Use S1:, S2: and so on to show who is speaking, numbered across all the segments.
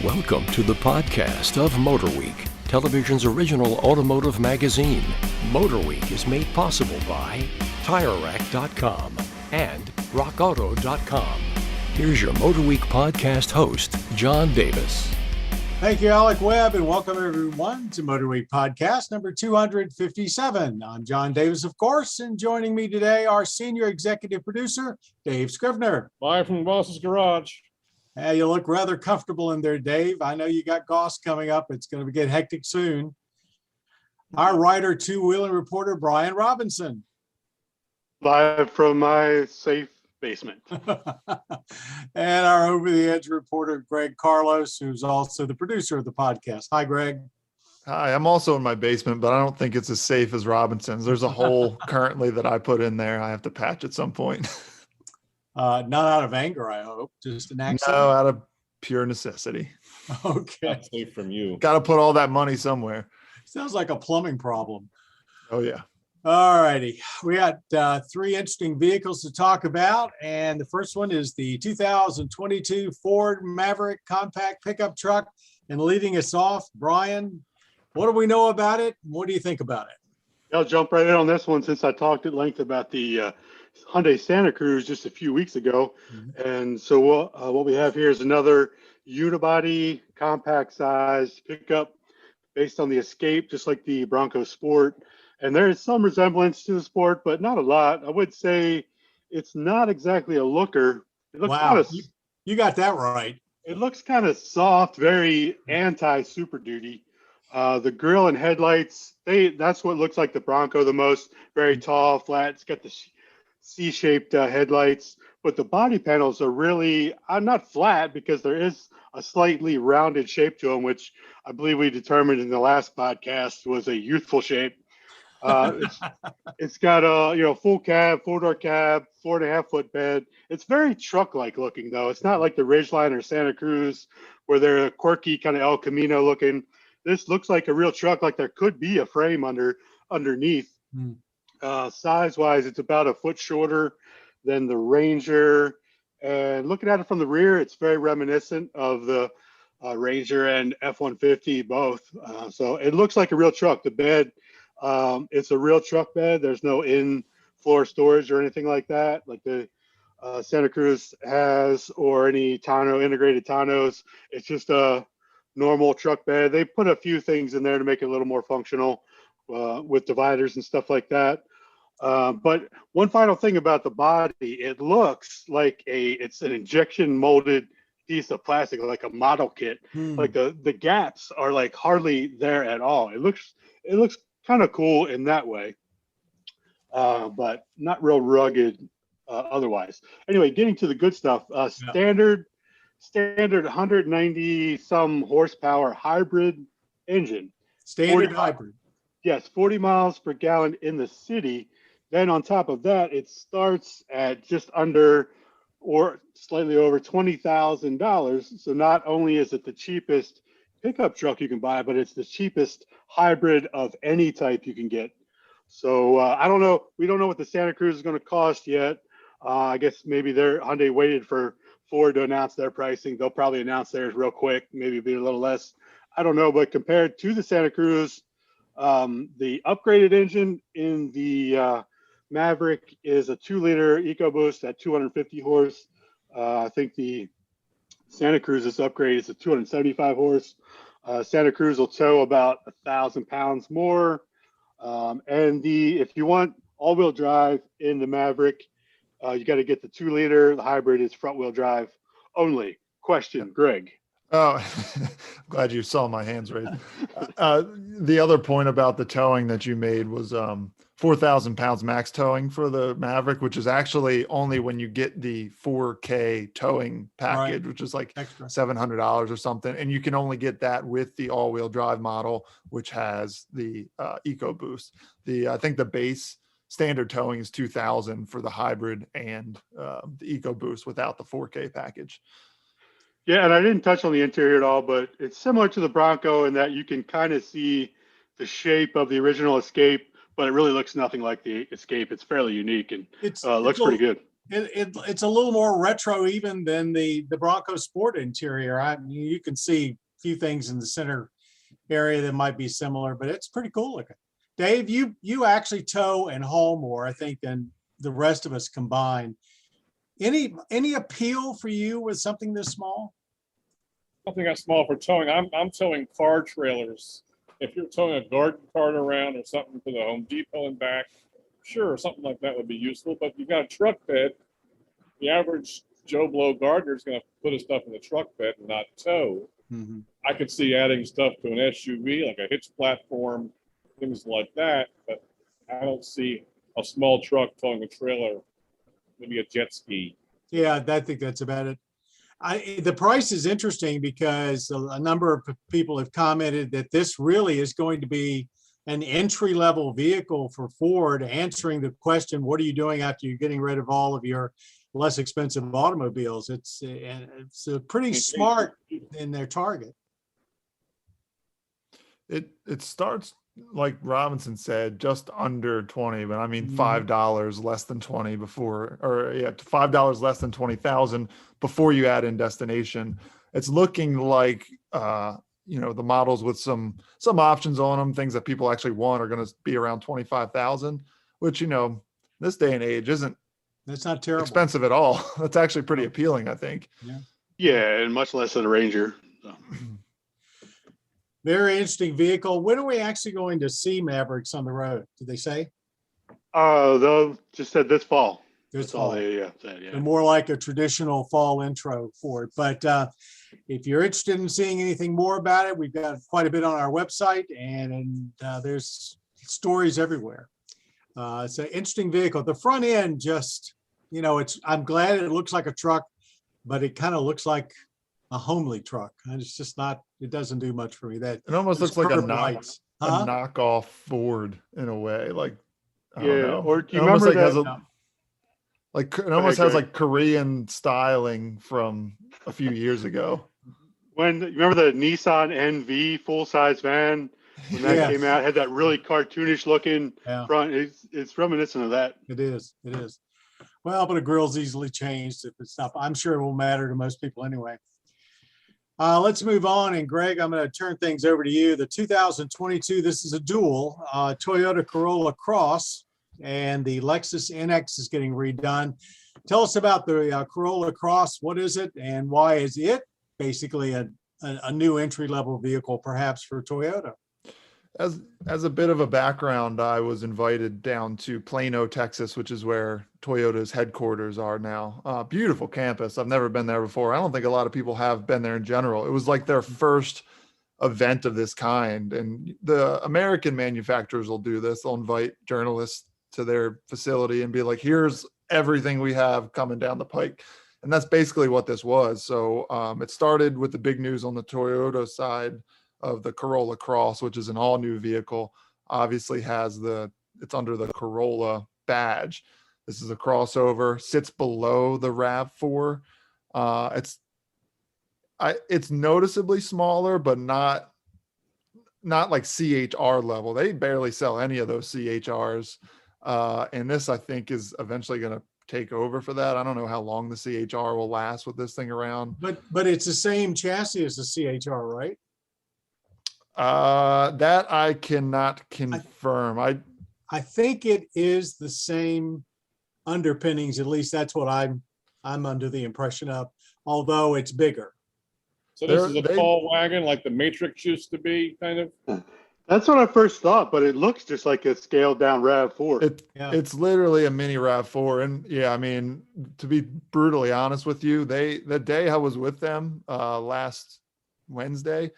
S1: Welcome to the podcast of MotorWeek, television's original automotive magazine. MotorWeek is made possible by TireRack.com and RockAuto.com. Here's your MotorWeek podcast host, John Davis.
S2: Thank you, Alec Webb, and welcome everyone to MotorWeek podcast number 257. I'm John Davis, of course, and joining me today, our senior executive producer, Dave Scrivener.
S3: Live from the boss's garage.
S2: You look rather comfortable in there, Dave. I know you got Goss coming up. It's going to get hectic soon. Our writer, two-wheeling reporter, Brian Robinson.
S4: Live from my safe basement.
S2: And our over-the-edge reporter, Greg Carlos, who's also the producer of the podcast. Hi, Greg.
S5: Hi, I'm also in my basement, but I don't think it's as safe as Robinson's. There's a hole currently that I put in there. I have to patch at some point.
S2: Not out of anger, I hope. Just an accident.
S5: No, out of pure necessity.
S2: Okay.
S3: Not safe from you.
S5: Got to put all that money somewhere.
S2: Sounds like a plumbing problem.
S5: Oh, yeah.
S2: All righty. We got three interesting vehicles to talk about. And the first one is the 2022 Ford Maverick compact pickup truck. And leading us off, Brian, what do we know about it? What do you think about it?
S4: I'll jump right in on this one since I talked at length about the Hyundai Santa Cruz just a few weeks ago. Mm-hmm. And so what we have here is another unibody compact size pickup based on the Escape, just like the Bronco Sport. And there is some resemblance to the Sport, but not a lot. I would say it's not exactly a looker. It looks
S2: wow, you got that right.
S4: It looks kind of soft, very anti-Super Duty. The grille and headlights, that's what looks like the Bronco the most. Very tall, flat. It's got the C-shaped headlights, but the body panels are really not flat because there is a slightly rounded shape to them, which I believe we determined in the last podcast was a youthful shape. It's got a full cab, four-door cab, 4.5-foot bed. It's very truck-like looking though. It's not like the Ridgeline or Santa Cruz where they're quirky kind of El Camino looking. This looks like a real truck, like there could be a frame underneath. Mm. Size-wise, it's about a foot shorter than the Ranger. And looking at it from the rear, it's very reminiscent of the Ranger and F-150 both. So it looks like a real truck. The bed, it's a real truck bed. There's no in-floor storage or anything like that, like the Santa Cruz has or any tonneau, integrated tonneaus. It's just a normal truck bed. They put a few things in there to make it a little more functional with dividers and stuff like that. But one final thing about the body, it looks like it's an injection molded piece of plastic, like a model kit. Like the gaps are like hardly there at all. It looks kind of cool in that way, but not real rugged otherwise. Anyway, getting to the good stuff, standard 190 some horsepower hybrid engine.
S2: Standard hybrid.
S4: Yes, 40 miles per gallon in the city. Then on top of that, it starts at just under or slightly over $20,000. So not only is it the cheapest pickup truck you can buy, but it's the cheapest hybrid of any type you can get. So I don't know. We don't know what the Santa Cruz is going to cost yet. I guess maybe Hyundai waited for Ford to announce their pricing. They'll probably announce theirs real quick, maybe be a little less. I don't know, but compared to the Santa Cruz, the upgraded engine in the Maverick is a 2-liter EcoBoost at 250 horse. I think the Santa Cruz's upgrade is a 275 horse. Santa Cruz will tow about 1,000 pounds more. And if you want all-wheel drive in the Maverick, you got to get the 2-liter. The hybrid is front-wheel drive only. Question, Greg.
S5: Oh, I'm glad you saw my hands raised. The other point about the towing that you made was 4,000 pounds max towing for the Maverick, which is actually only when you get the 4K towing package, right, which is like extra $700 or something. And you can only get that with the all-wheel drive model, which has the EcoBoost. I think the base standard towing is 2,000 for the hybrid and the EcoBoost without the 4K package.
S4: Yeah, and I didn't touch on the interior at all, but it's similar to the Bronco in that you can kind of see the shape of the original Escape, but it really looks nothing like the Escape. It's fairly unique and it looks pretty good.
S2: It's a little more retro even than the Bronco Sport interior. You can see a few things in the center area that might be similar, but it's pretty cool looking. Dave, you actually tow and haul more, I think, than the rest of us combined. Any appeal for you with something this small?
S3: Something that's small for towing. I'm towing car trailers. If you're towing a garden cart around or something to the Home Depot and back, sure, something like that would be useful. But you've got a truck bed. The average Joe Blow gardener is going to put his stuff in the truck bed and not tow.
S2: Mm-hmm.
S3: I could see adding stuff to an SUV, like a hitch platform, things like that. But I don't see a small truck towing a trailer, maybe a jet ski.
S2: Yeah, I think that's about it. The price is interesting because a number of people have commented that this really is going to be an entry-level vehicle for Ford, answering the question, what are you doing after you're getting rid of all of your less expensive automobiles? It's a pretty smart in their target.
S5: It starts, like Robinson said, just under 20, but I mean
S2: Mhm.
S5: $5 less than 20 before, or yeah, $5 less than 20,000 before you add in destination. It's looking like the models with some options on them, things that people actually want, are going to be around 25,000, which this day and age isn't
S2: That's not terrible.
S5: expensive at all. That's actually pretty appealing, I think.
S4: Yeah, and much less than a Ranger. So.
S2: Very interesting vehicle. When are we actually going to see Mavericks on the road? Did they say?
S4: They'll just said this fall.
S2: This
S4: That's all
S2: fall.
S4: they said, yeah.
S2: They're more like a traditional fall intro for it. But if you're interested in seeing anything more about it, we've got quite a bit on our website, and there's stories everywhere. It's an interesting vehicle. The front end just, I'm glad it looks like a truck, but it kind of looks like a homely truck. And it's just not, it doesn't do much for me. That
S5: It almost looks like a
S2: curved lights. Huh?
S5: knockoff Ford in a way. Like, I
S4: Yeah,
S5: don't know.
S4: or do you
S5: It almost
S4: remember
S5: has
S4: that?
S5: it almost has
S4: Greg.
S5: like Korean styling from a few years ago.
S4: When you remember the Nissan NV full-size van when that
S2: Yes.
S4: came out, had that really cartoonish looking
S2: Yeah.
S4: front. It's reminiscent of that.
S2: It is. Well, but a grill's easily changed if it's not. I'm sure it will matter to most people anyway. Let's move on. And Greg, I'm going to turn things over to you. The 2022, this is a dual Toyota Corolla Cross, and the Lexus NX is getting redone. Tell us about the Corolla Cross. What is it, and why is it basically a new entry-level vehicle, perhaps, for Toyota?
S5: As a bit of a background, I was invited down to Plano, Texas, which is where Toyota's headquarters are now. Beautiful campus. I've never been there before. I don't think a lot of people have been there in general. It was like their first event of this kind. And the American manufacturers will do this. They'll invite journalists to their facility and be like, here's everything we have coming down the pike. And that's basically what this was. So it started with the big news on the Toyota side of the Corolla Cross, which is an all new vehicle. Obviously it's under the Corolla badge. This is a crossover, sits below the RAV4. It's noticeably smaller, but not like CHR level. They barely sell any of those CHRs. And this, I think, is eventually going to take over for that. I don't know how long the CHR will last with this thing around.
S2: But it's the same chassis as the CHR, right?
S5: That I cannot confirm.
S2: I think it is the same underpinnings. At least that's what I'm under the impression of, although it's bigger.
S3: So this is a tall wagon like the Matrix used to be, kind of?
S4: That's what I first thought, but it looks just like a scaled down RAV4.
S5: It's literally a mini RAV4. And yeah, I mean, to be brutally honest with you, the day I was with them last Wednesday,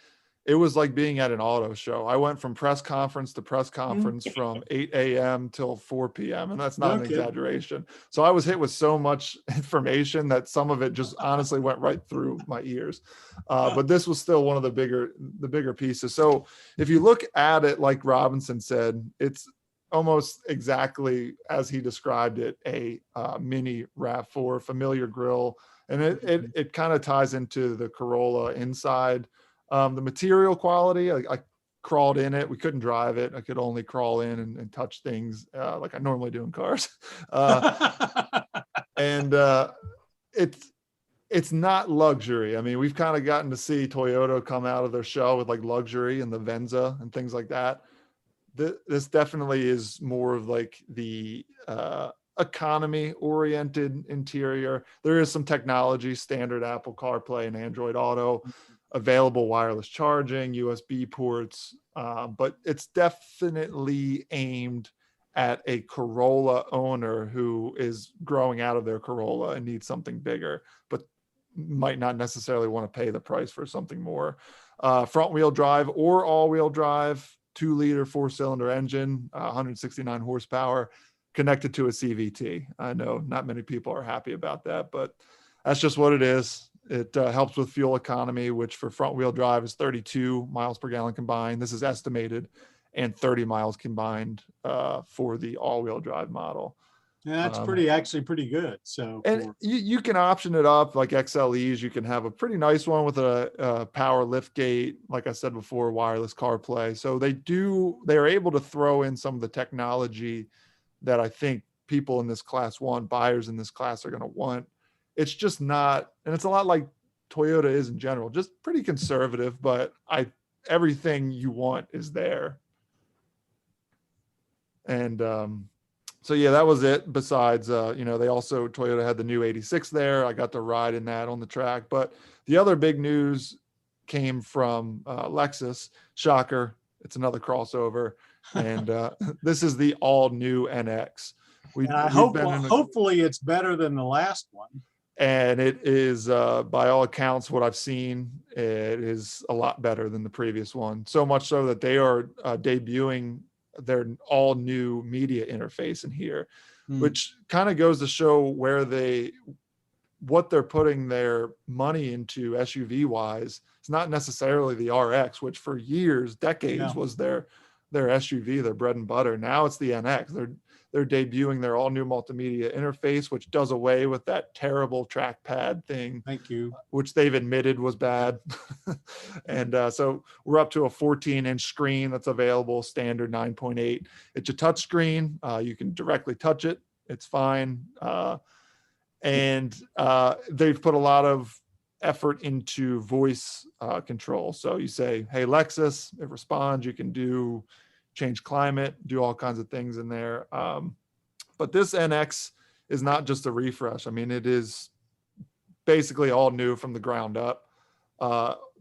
S5: it was like being at an auto show. I went from press conference to press conference from 8 a.m. till 4 p.m. And that's not an exaggeration. So I was hit with so much information that some of it just honestly went right through my ears. But this was still one of the bigger pieces. So if you look at it, like Robinson said, it's almost exactly as he described it, a mini RAV4, familiar grille. And it kind of ties into the Corolla inside. The material quality, I crawled in it. We couldn't drive it. I could only crawl in and touch things like I normally do in cars. And it's not luxury. I mean, we've kind of gotten to see Toyota come out of their shell with like luxury and the Venza and things like that. This definitely is more of like the economy oriented interior. There is some technology, standard Apple CarPlay and Android Auto, available wireless charging, USB ports, but it's definitely aimed at a Corolla owner who is growing out of their Corolla and needs something bigger, but might not necessarily want to pay the price for something more. Front wheel drive or all wheel drive, 2-liter 4-cylinder engine, 169 horsepower, connected to a CVT. I know not many people are happy about that, but that's just what it is. It helps with fuel economy, which for front wheel drive is 32 miles per gallon combined. This is estimated, and 30 miles combined for the all-wheel drive model.
S2: Yeah, that's actually pretty good. So,
S5: and you can option it up like XLEs. You can have a pretty nice one with a power lift gate, like I said before, wireless CarPlay. So they're able to throw in some of the technology that I think people in this class want, buyers in this class are going to want. It's just not, and it's a lot like Toyota is in general, just pretty conservative, but everything you want is there. And so yeah, that was it. Besides, they also, Toyota had the new 86 there. I got to ride in that on the track. But the other big news came from Lexus. Shocker, it's another crossover. And this is the all new NX.
S2: Hopefully it's better than the last one.
S5: And it is, by all accounts, what I've seen, it is a lot better than the previous one. So much so that they are debuting their all new media interface in here, which kind of goes to show what they're putting their money into SUV wise. It's not necessarily the RX, which for years, decades was their SUV, their bread and butter. Now it's the NX. They're debuting their all new multimedia interface, which does away with that terrible trackpad thing.
S2: Thank you.
S5: Which they've admitted was bad. And so we're up to a 14-inch screen that's available, standard 9.8. It's a touch screen. You can directly touch it. It's fine. And they've put a lot of effort into voice control. So you say, hey, Lexus, it responds. You can change climate, do all kinds of things in there. But this NX is not just a refresh. I mean, it is basically all new from the ground up.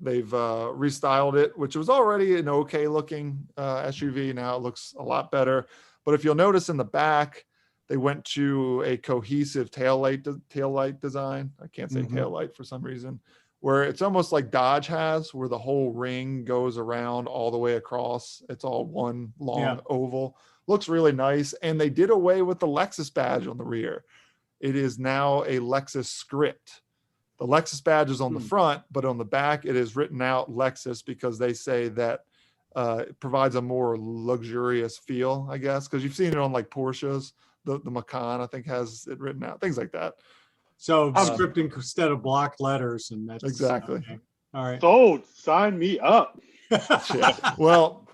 S5: They've restyled it, which was already an okay looking SUV. Now it looks a lot better. But if you'll notice in the back, they went to a cohesive taillight design. I can't say taillight for some reason, where it's almost like Dodge has, where the whole ring goes around all the way across. It's all one long oval. Looks really nice. And they did away with the Lexus badge on the rear. It is now a Lexus script. The Lexus badge is on the front, but on the back, it is written out Lexus because they say that it provides a more luxurious feel, I guess, because you've seen it on like Porsches. The Macan, I think, has it written out, things like that.
S2: So scripting instead of block letters, and that's
S5: exactly.
S2: Okay. All right.
S4: Sold. Sign me up.
S5: Yeah. Well,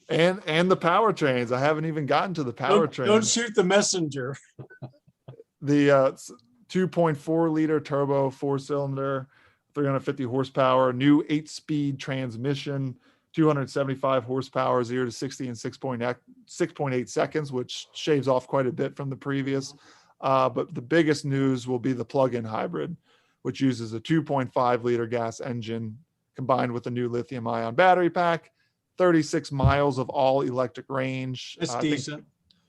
S5: and the powertrains. I haven't even gotten to the powertrain.
S2: Don't shoot the messenger.
S5: The 2.4 liter turbo 4-cylinder, 350 horsepower, new 8-speed transmission, 275 horsepower, 0 to 60 in 6.8 seconds, which shaves off quite a bit from the previous. But the biggest news will be the plug-in hybrid, which uses a 2.5 liter gas engine combined with a new lithium-ion battery pack, 36 miles of all electric range.
S2: It's decent.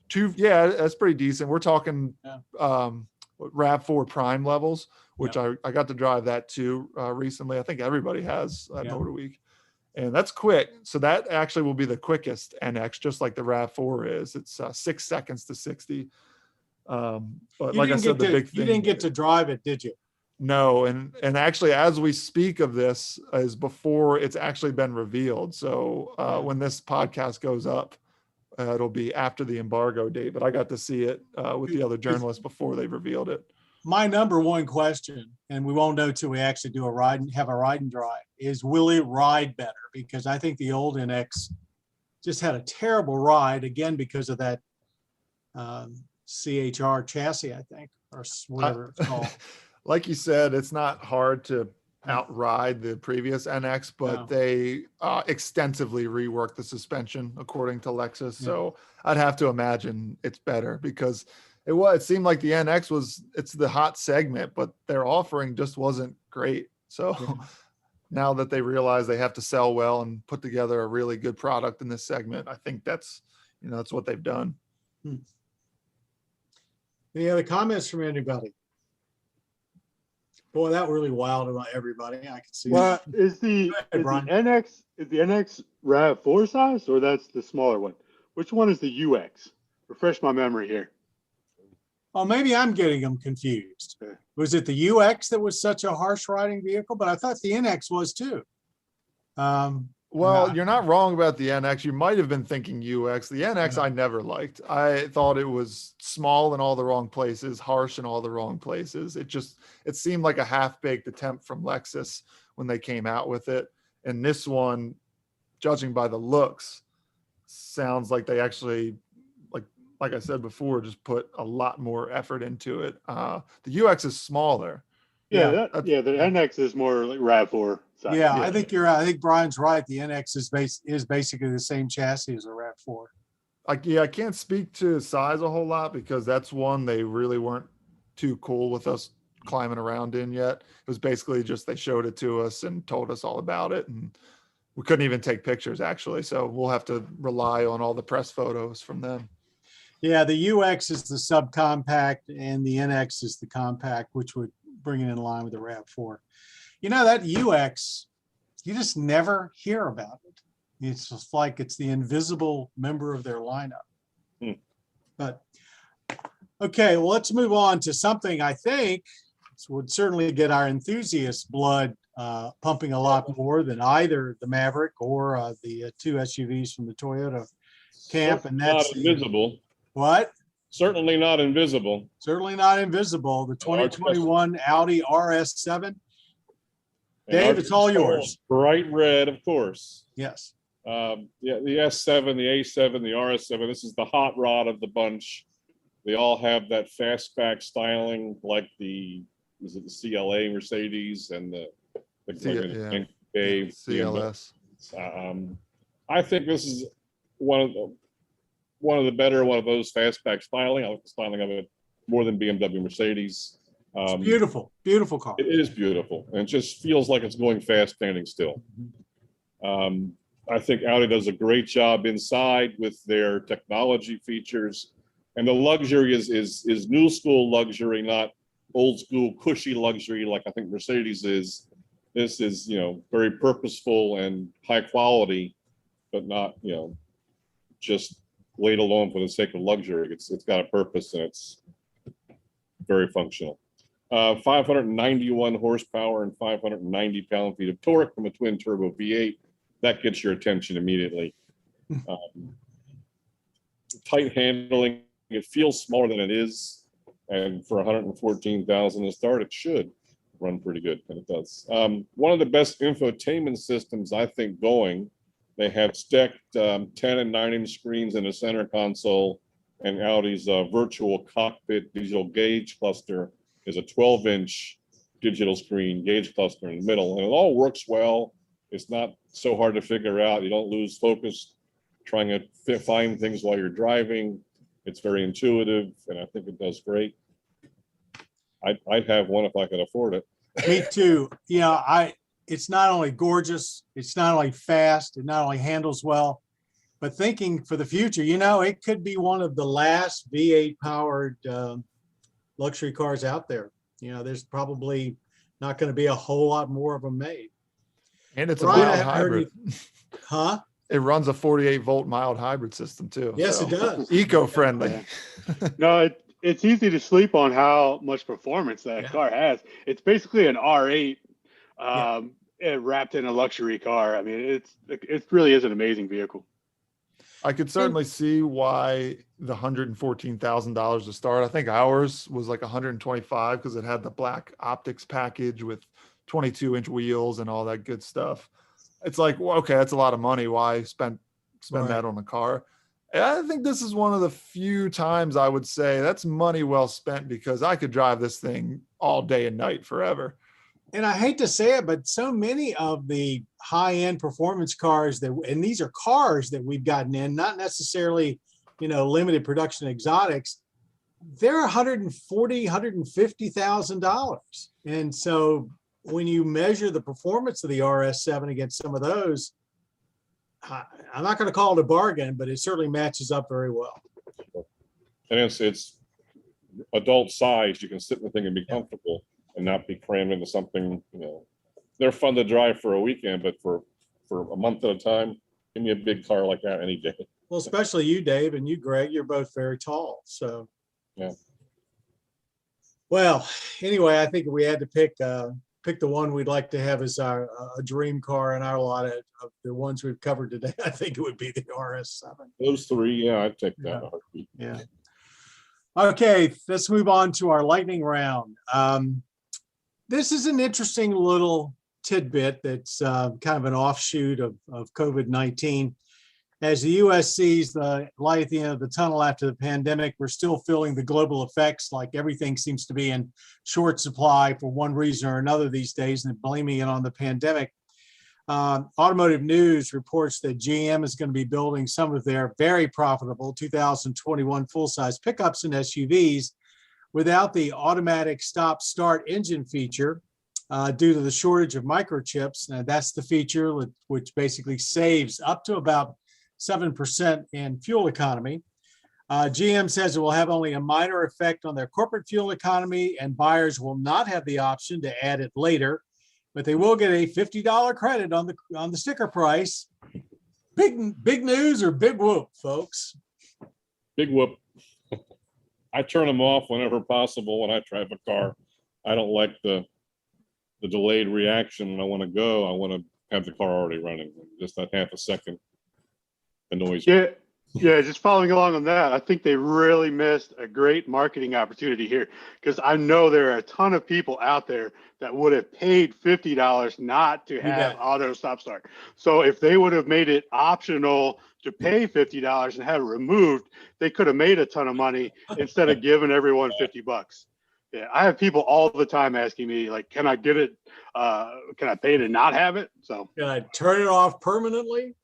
S5: That's pretty decent. We're talking RAV4 Prime levels, which I got to drive that too recently. I think everybody has at MotorWeek. And that's quick. So that actually will be the quickest NX, just like the RAV4 is. It's 6 seconds to 60. But like I said, you
S2: didn't get to drive it, did you?
S5: No. And actually, as we speak of this, is before it's actually been revealed. So when this podcast goes up, it'll be after the embargo date. But I got to see it with the other journalists before they revealed it.
S2: My number one question, and we won't know till we actually do have a ride and drive, is will it ride better? Because I think the old NX just had a terrible ride, again, because of that CHR chassis, I think. or whatever it's called.
S5: Like you said, it's not hard to outride the previous NX, but
S2: No.
S5: they extensively reworked the suspension according to Lexus. So I'd have to imagine it's better because it seemed like the NX it's the hot segment, but their offering just wasn't great. So now that they realize they have to sell well and put together a really good product in this segment, I think that's what they've done.
S2: Any other comments from anybody? Boy, that really wowed everybody. I can see.
S4: Well, is the
S2: Brian.
S4: NX RAV4 size, or that's the smaller one? Which one is the UX? Refresh my memory here.
S2: Oh, maybe I'm getting them confused. Was it the UX that was such a harsh riding vehicle? But I thought the NX was too.
S5: Well, you're not wrong about the NX. You might have been thinking UX. The NX I never liked. I thought it was small in all the wrong places, harsh in all the wrong places. It seemed like a half-baked attempt from Lexus when they came out with it. And this one, judging by the looks, sounds like they actually, like I said before, just put a lot more effort into it. The UX is smaller.
S4: The NX is more like RAV4 size.
S2: Yeah, I think you're right. I think Brian's right. The NX is basically the same chassis as a RAV4.
S5: I can't speak to size a whole lot because that's one they really weren't too cool with us climbing around in yet. It was basically just they showed it to us and told us all about it, and we couldn't even take pictures actually. So we'll have to rely on all the press photos from them.
S2: Yeah, the UX is the subcompact and the NX is the compact, which would bring it in line with the RAV4. That UX, you just never hear about it. It's just like it's the invisible member of their lineup. But okay, well, let's move on to something I think would certainly get our enthusiast blood pumping a lot more than either the Maverick or the two SUVs from the Toyota camp, and that's
S3: not invisible.
S2: What?
S3: Certainly not invisible.
S2: Certainly not invisible. The 2021 Audi RS7. Dave, it's all yours.
S3: Bright red, of course.
S2: Yes.
S3: The S7, the A7, the RS7. This is the hot rod of the bunch. They all have that fastback styling, like the CLA Mercedes and the
S5: CLS.
S3: I think this is one of the better one of those fastback styling. I like the styling of it more than BMW, Mercedes.
S2: It's beautiful car.
S3: It is beautiful, and it just feels like it's going fast standing still. I think Audi does a great job inside with their technology features, and the luxury is new school luxury, not old school cushy luxury like I think Mercedes is. This is very purposeful and high quality, but not just laid alone for the sake of luxury. It's got a purpose and it's very functional. 591 horsepower and 590 pound-feet of torque from a twin turbo V8. That gets your attention immediately. Tight handling. It feels smaller than it is, and for 114,000 to start, it should run pretty good, and it does. One of the best infotainment systems I think going. They have stacked 10 and 9-inch screens in the center console, and Audi's virtual cockpit digital gauge cluster is a 12-inch digital screen gauge cluster in the middle, and it all works well. It's not so hard to figure out. You don't lose focus trying to find things while you're driving. It's very intuitive, and I think it does great. I'd have one if I could afford it.
S2: Me too. It's not only gorgeous, it's not only fast, it not only handles well, but thinking for the future, it could be one of the last V8 powered luxury cars out there. There's probably not going to be a whole lot more of them made.
S5: And it's
S2: Brian,
S5: a mild hybrid. It runs a 48-volt mild hybrid system too.
S2: Yes, it does.
S5: Eco-friendly.
S4: No, it's easy to sleep on how much performance that car has. It's basically an R8 wrapped in a luxury car. I mean, it really is an amazing vehicle.
S5: I could certainly see why the $114,000 to start. I think ours was like 125 because it had the black optics package with 22-inch wheels and all that good stuff. It's like, well, okay, that's a lot of money. Why spend that on a car? I think this is one of the few times I would say that's money well spent, because I could drive this thing all day and night forever.
S2: And I hate to say it, but so many of the high-end performance cars and these are cars that we've gotten in, not necessarily, limited production exotics, they're $140,000, $150,000. And so when you measure the performance of the RS7 against some of those, I'm not going to call it a bargain, but it certainly matches up very well.
S3: And it's adult size. You can sit in the thing and be comfortable and not be crammed into something. They're fun to drive for a weekend, but for a month at a time, give me a big car like that any day.
S2: Well, especially you, Dave, and you, Greg, you're both very tall. So,
S3: yeah.
S2: Well, anyway, I think if we had to pick the one we'd like to have as our a dream car in our lot of the ones we've covered today, I think it would be the RS7.
S3: Those three, yeah, I'd take that.
S2: Yeah. Okay, let's move on to our lightning round. This is an interesting little tidbit that's kind of an offshoot of COVID-19. As the U.S. sees the light at the end of the tunnel after the pandemic, we're still feeling the global effects, like everything seems to be in short supply for one reason or another these days, and blaming it on the pandemic. Automotive News reports that GM is going to be building some of their very profitable 2021 full-size pickups and SUVs without the automatic stop-start engine feature due to the shortage of microchips. Now, that's the feature which basically saves up to about 7% in fuel economy. GM says it will have only a minor effect on their corporate fuel economy, and buyers will not have the option to add it later, but they will get a $50 credit on the sticker price. Big news or big whoop, folks?
S3: Big whoop. I turn them off whenever possible when I drive a car. I don't like the delayed reaction when I want to go. I want to have the car already running. Just that half a second annoys me.
S4: Yeah, just following along on that, I think they really missed a great marketing opportunity here, because I know there are a ton of people out there that would have paid $50 not to have auto stop start. So if they would have made it optional to pay $50 and have it removed, they could have made a ton of money instead of giving everyone $50. Yeah, I have people all the time asking me, like, can I get it? Can I pay to not have it? So
S2: can I turn it off permanently?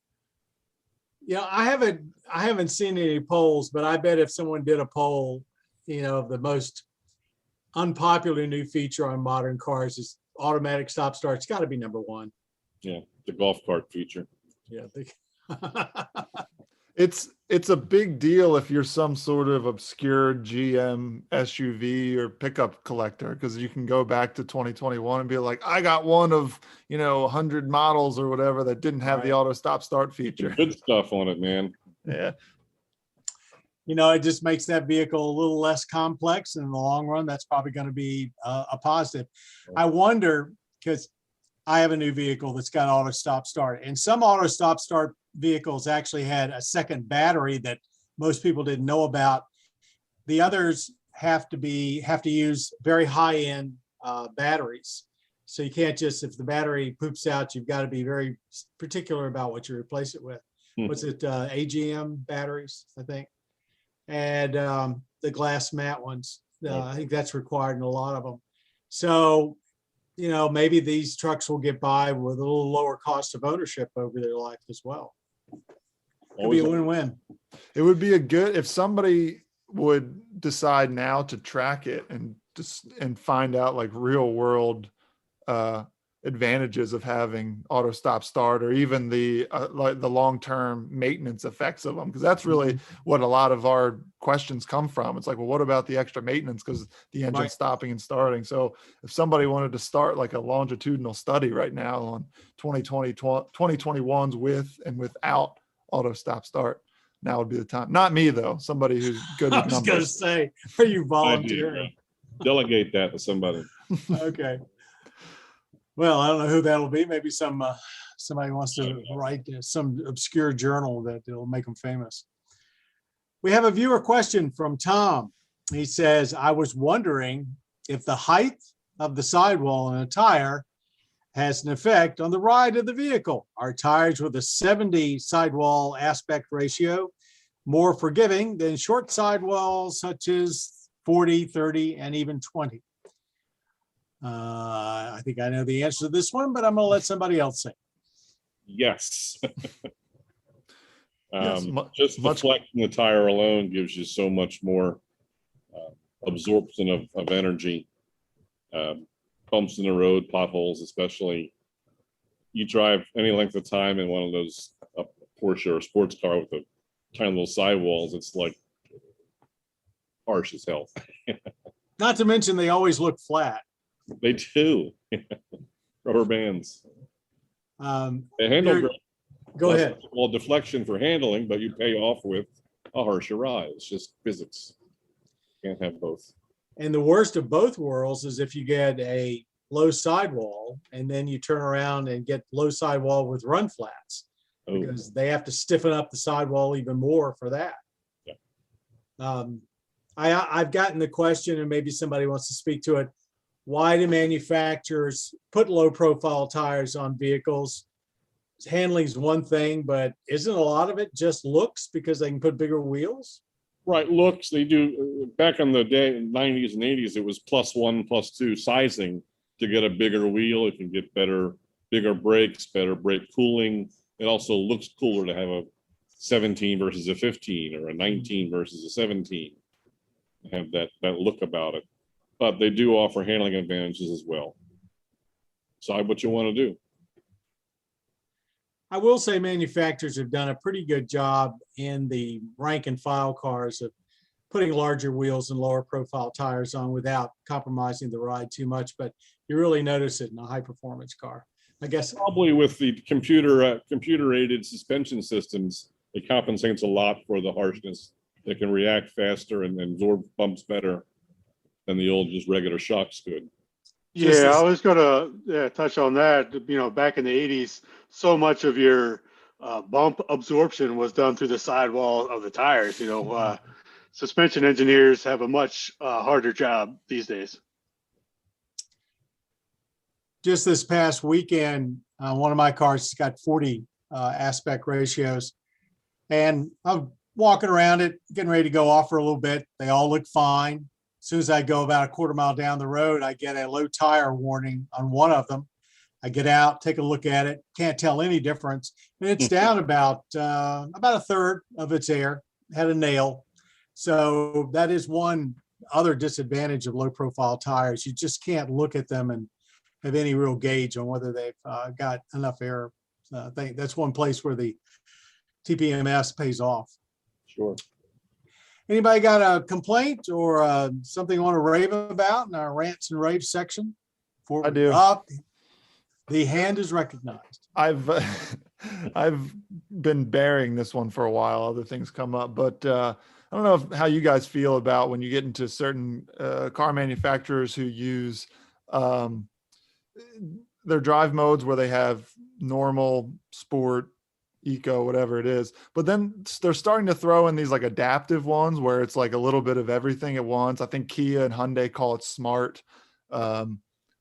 S2: Yeah, I haven't seen any polls, but I bet if someone did a poll, of the most unpopular new feature on modern cars is automatic stop start. It's got to be number one.
S3: Yeah, the golf cart feature.
S2: Yeah.
S5: It's a big deal if you're some sort of obscure GM SUV or pickup collector, because you can go back to 2021 and be like, I got one of 100 models or whatever that didn't have the auto stop start feature.
S3: Good stuff on it, man.
S5: Yeah.
S2: It just makes that vehicle a little less complex, and in the long run, that's probably going to be a positive. I wonder, because I have a new vehicle that's got auto stop start, and some auto stop start vehicles actually had a second battery that most people didn't know about. The others have to use very high-end batteries. So you can't just, if the battery poops out, you've got to be very particular about what you replace it with. What's it, AGM batteries, I think. And the glass matte ones, I think that's required in a lot of them. So, maybe these trucks will get by with a little lower cost of ownership over their life as well. Could be a win-win.
S5: It would be if somebody would decide now to track it and find out like real world advantages of having auto stop start, or even the long-term maintenance effects of them, because that's really what a lot of our questions come from. It's like, well, what about the extra maintenance because the engine's stopping and starting? So if somebody wanted to start like a longitudinal study right now on 2021's with and without auto stop start, now would be the time. Not me though, somebody who's good with numbers.
S2: I was going to say, are you volunteering?
S3: Delegate that to somebody.
S2: Okay. Well, I don't know who that'll be. Maybe somebody wants to write some obscure journal that will make them famous. We have a viewer question from Tom. He says, I was wondering if the height of the sidewall in a tire has an effect on the ride of the vehicle. Are tires with a 70 sidewall aspect ratio more forgiving than short sidewalls such as 40, 30, and even 20. I think I know the answer to this one, but I'm going to let somebody else say.
S3: Yes.
S5: Yes,
S3: Just deflecting the tire alone gives you so much more absorption of energy. Bumps in the road, potholes, especially. You drive any length of time in one of those Porsche or sports car with the tiny little sidewalls, it's like harsh as hell.
S2: Not to mention they always look flat.
S3: They do. Rubber bands. They handle great.
S2: Go ahead.
S3: Well, deflection for handling, but you pay off with a harsher ride. It's just physics. Can't have both.
S2: And the worst of both worlds is if you get a low sidewall and then you turn around and get low sidewall with run flats, because they have to stiffen up the sidewall even more for that.
S3: Yeah.
S2: I've gotten the question, and maybe somebody wants to speak to it. Why do manufacturers put low profile tires on vehicles? Handling is one thing, but isn't a lot of it just looks because they can put bigger wheels?
S3: Right, looks, they do. Back in the day, in 90s and 80s, it was +1, +2 sizing to get a bigger wheel. It can get bigger brakes, better brake cooling. It also looks cooler to have a 17 versus a 15 or a 19 versus a 17. Have that look about it. But they do offer handling advantages as well. Decide what you want to do.
S2: I will say manufacturers have done a pretty good job in the rank and file cars of putting larger wheels and lower profile tires on without compromising the ride too much, but you really notice it in a high performance car. I guess
S3: probably with the computer aided suspension systems, it compensates a lot for the harshness. It can react faster and absorb bumps better than the old just regular shocks could.
S4: Yeah, I was going to touch on that. Back in the 80s, so much of your bump absorption was done through the sidewall of the tires. Suspension engineers have a much harder job these days.
S2: Just this past weekend, one of my cars has got 40 aspect ratios, and I'm walking around it, getting ready to go off for a little bit. They all look fine. As soon as I go about a quarter mile down the road, I get a low tire warning on one of them. I get out, take a look at it, can't tell any difference. And it's down about a third of its air, had a nail. So that is one other disadvantage of low profile tires. You just can't look at them and have any real gauge on whether they've got enough air. That's one place where the TPMS pays off.
S3: Sure.
S2: Anybody got a complaint or something you want to rave about in our rants and raves section?
S5: I do.
S2: The hand is recognized.
S5: I've been bearing this one for a while. Other things come up, but I don't know how you guys feel about when you get into certain car manufacturers who use their drive modes where they have normal, sport, eco, whatever it is, but then they're starting to throw in these like adaptive ones where it's like a little bit of everything at once. I think Kia and Hyundai call it smart. I'm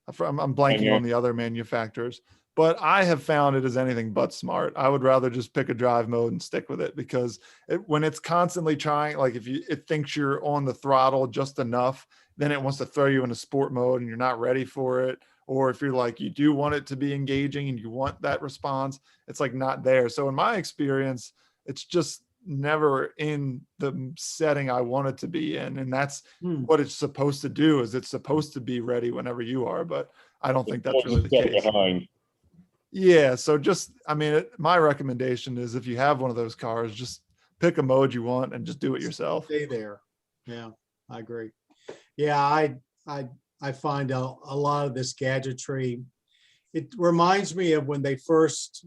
S5: blanking on the other manufacturers, but I have found it as anything but smart. I would rather just pick a drive mode and stick with it, because when it's constantly trying, like if it thinks you're on the throttle just enough, then it wants to throw you in a sport mode and you're not ready for it. Or if you're like, you do want it to be engaging and you want that response, it's like not there. So in my experience, it's just never in the setting I want it to be in. And that's what it's supposed to do, is it's supposed to be ready whenever you are, but I don't think that's really the case. Yeah. So my recommendation is if you have one of those cars, just pick a mode you want and just do it yourself.
S2: Stay there. Yeah, I agree. Yeah. I find a lot of this gadgetry, it reminds me of when they first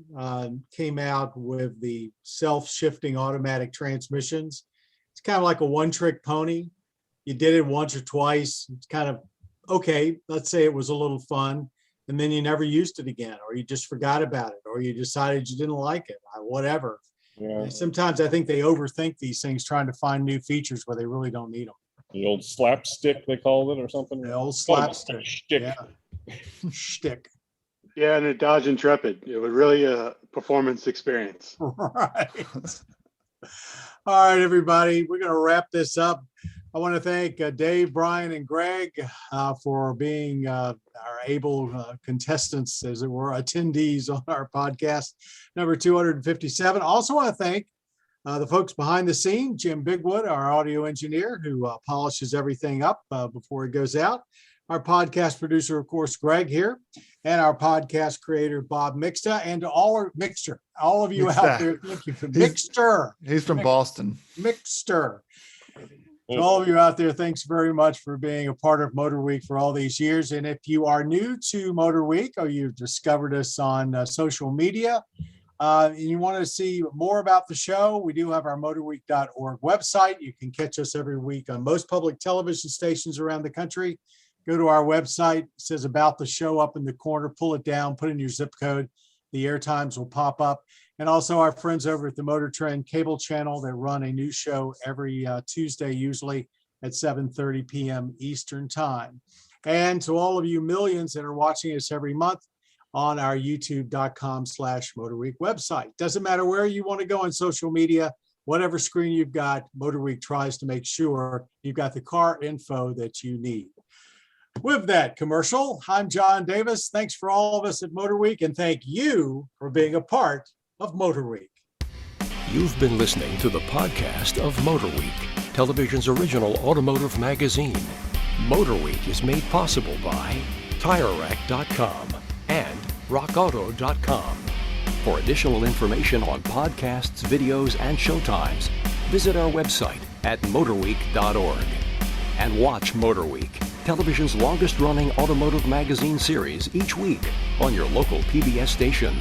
S2: came out with the self-shifting automatic transmissions. It's kind of like a one-trick pony. You did it once or twice. It's kind of, okay, let's say it was a little fun, and then you never used it again, or you just forgot about it, or you decided you didn't like it, whatever. Yeah. Sometimes I think they overthink these things, trying to find new features where they really don't need them.
S3: The old slapstick, they called it, or something.
S2: The old slapstick.
S3: Yeah.
S2: Shtick.
S4: Yeah, and a Dodge Intrepid. It was really a performance experience.
S2: Right. All right, everybody, we're going to wrap this up. I want to thank Dave, Brian, and Greg for being our able contestants, as it were, attendees on our podcast number 257. Also want to thank the folks behind the scene, Jim Bigwood, our audio engineer, who polishes everything up before it goes out. Our podcast producer, of course, Greg here, and our podcast creator, Bob Mixta, and to all of you out there, thank you for Mixter.
S5: He's from Boston.
S2: Mixter. To all of you out there, thanks very much for being a part of Motor Week for all these years. And if you are new to Motor Week or you've discovered us on social media and you want to see more about the show, we do have our motorweek.org website. You can catch us every week on most public television stations around the country. Go to our website, it says about the show up in the corner, pull it down, put in your zip code. The air times will pop up. And also our friends over at the Motor Trend cable channel that run a new show every Tuesday, usually at 7:30 p.m. Eastern time. And to all of you millions that are watching us every month on our youtube.com/MotorWeek website. Doesn't matter where you want to go on social media, whatever screen you've got, MotorWeek tries to make sure you've got the car info that you need. With that commercial, I'm John Davis. Thanks for all of us at MotorWeek, and thank you for being a part of Motor Week.
S1: You've been listening to the podcast of Motor Week, television's original automotive magazine. Motor Week is made possible by TireRack.com and RockAuto.com. For additional information on podcasts, videos, and showtimes, visit our website at MotorWeek.org. And watch Motor Week, television's longest-running automotive magazine series each week on your local PBS station.